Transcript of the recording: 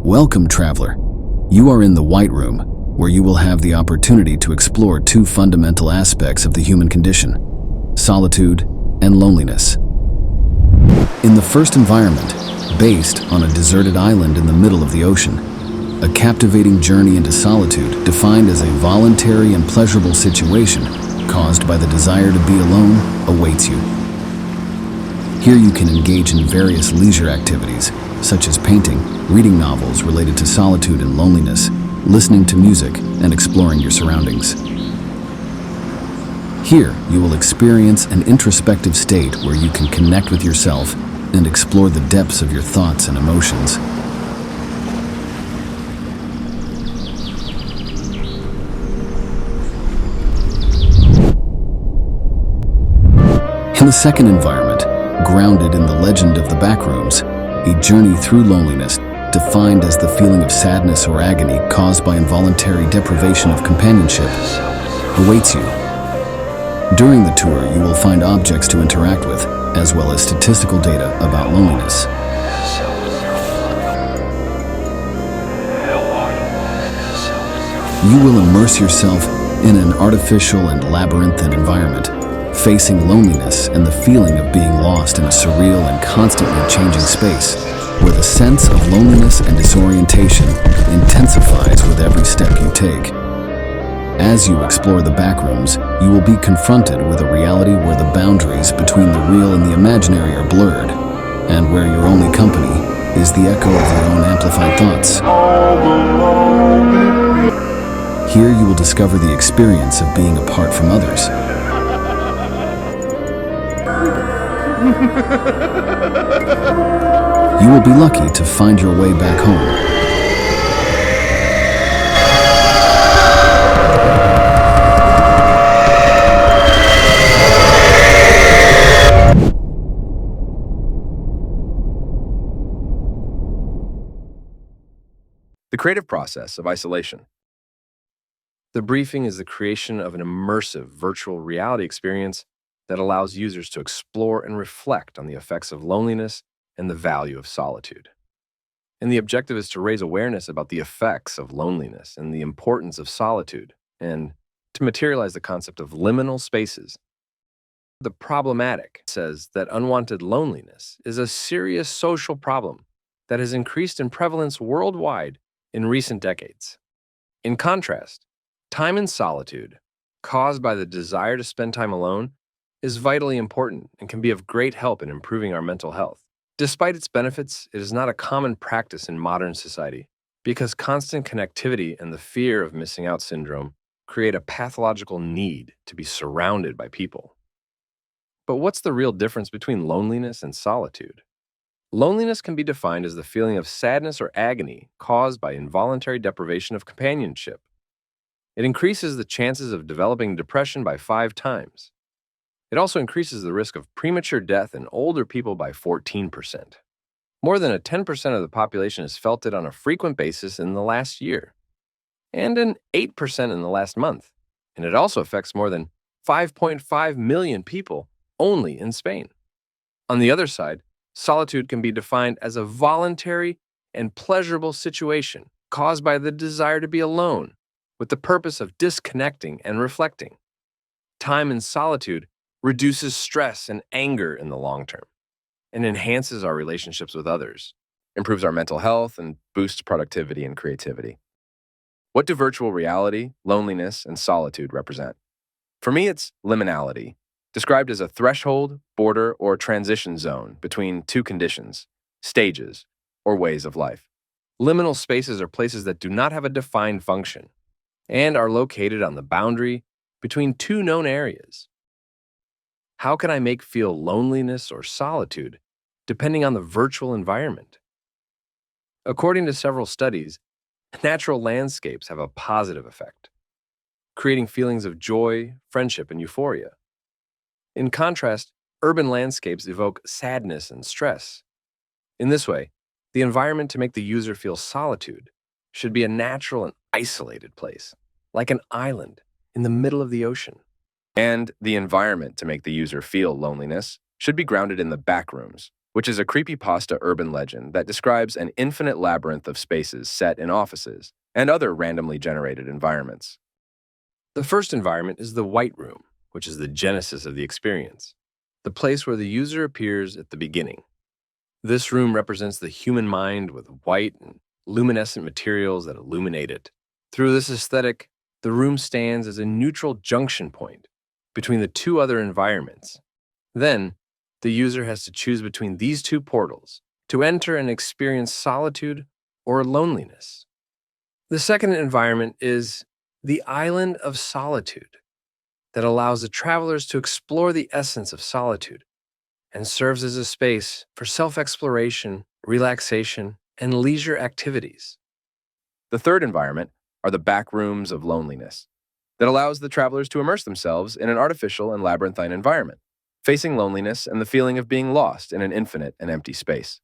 Welcome, traveler. You are in the White Room, where you will have the opportunity to explore two fundamental aspects of the human condition: solitude and loneliness. In the first environment, based on a deserted island in the middle of the ocean, a captivating journey into solitude defined as a voluntary and pleasurable situation caused by the desire to be alone awaits you. Here you can engage in various leisure activities, such as painting, reading novels related to solitude and loneliness, listening to music, and exploring your surroundings. Here, you will experience an introspective state where you can connect with yourself and explore the depths of your thoughts and emotions. In the second environment, grounded in the legend of the backrooms, a journey through loneliness defined as the feeling of sadness or agony caused by involuntary deprivation of companionship awaits you. During the tour, you will find objects to interact with, as well as statistical data about loneliness. You will immerse yourself in an artificial and labyrinthine environment, facing loneliness and the feeling of being lost in a surreal and constantly changing space, where the sense of loneliness and disorientation intensifies with every step you take. As you explore the backrooms, you will be confronted with a reality where the boundaries between the real and the imaginary are blurred, and where your only company is the echo of your own amplified thoughts. Here you will discover the experience of being apart from others. You will be lucky to find your way back home. The creative process of isolation. The briefing is the creation of an immersive virtual reality experience that allows users to explore and reflect on the effects of loneliness and the value of solitude. And the objective is to raise awareness about the effects of loneliness and the importance of solitude, and to materialize the concept of liminal spaces. The problematic says that unwanted loneliness is a serious social problem that has increased in prevalence worldwide in recent decades. In contrast, time in solitude, caused by the desire to spend time alone, is vitally important and can be of great help in improving our mental health. Despite its benefits, it is not a common practice in modern society because constant connectivity and the fear of missing out syndrome create a pathological need to be surrounded by people. But what's the real difference between loneliness and solitude? Loneliness can be defined as the feeling of sadness or agony caused by involuntary deprivation of companionship. It increases the chances of developing depression by 5 times. It also increases the risk of premature death in older people by 14%. More than 10% of the population has felt it on a frequent basis in the last year, and an 8% in the last month. And it also affects more than 5.5 million people only in Spain. On the other side, solitude can be defined as a voluntary and pleasurable situation caused by the desire to be alone with the purpose of disconnecting and reflecting. Time in solitude reduces stress and anger in the long term, and enhances our relationships with others, improves our mental health, and boosts productivity and creativity. What do virtual reality, loneliness, and solitude represent? For me, it's liminality, described as a threshold, border, or transition zone between two conditions, stages, or ways of life. Liminal spaces are places that do not have a defined function and are located on the boundary between two known areas. How can I make feel loneliness or solitude depending on the virtual environment? According to several studies, natural landscapes have a positive effect, creating feelings of joy, friendship, and euphoria. In contrast, urban landscapes evoke sadness and stress. In this way, the environment to make the user feel solitude should be a natural and isolated place, like an island in the middle of the ocean. And the environment to make the user feel loneliness should be grounded in the backrooms, which is a creepypasta urban legend that describes an infinite labyrinth of spaces set in offices and other randomly generated environments. The first environment is the White Room, which is the genesis of the experience, the place where the user appears at the beginning. This room represents the human mind with white and luminescent materials that illuminate it. Through this aesthetic, the room stands as a neutral junction point between the two other environments. Then, the user has to choose between these two portals to enter and experience solitude or loneliness. The second environment is the Island of Solitude that allows the travelers to explore the essence of solitude and serves as a space for self-exploration, relaxation, and leisure activities. The third environment are the back rooms of loneliness that allows the travelers to immerse themselves in an artificial and labyrinthine environment, facing loneliness and the feeling of being lost in an infinite and empty space.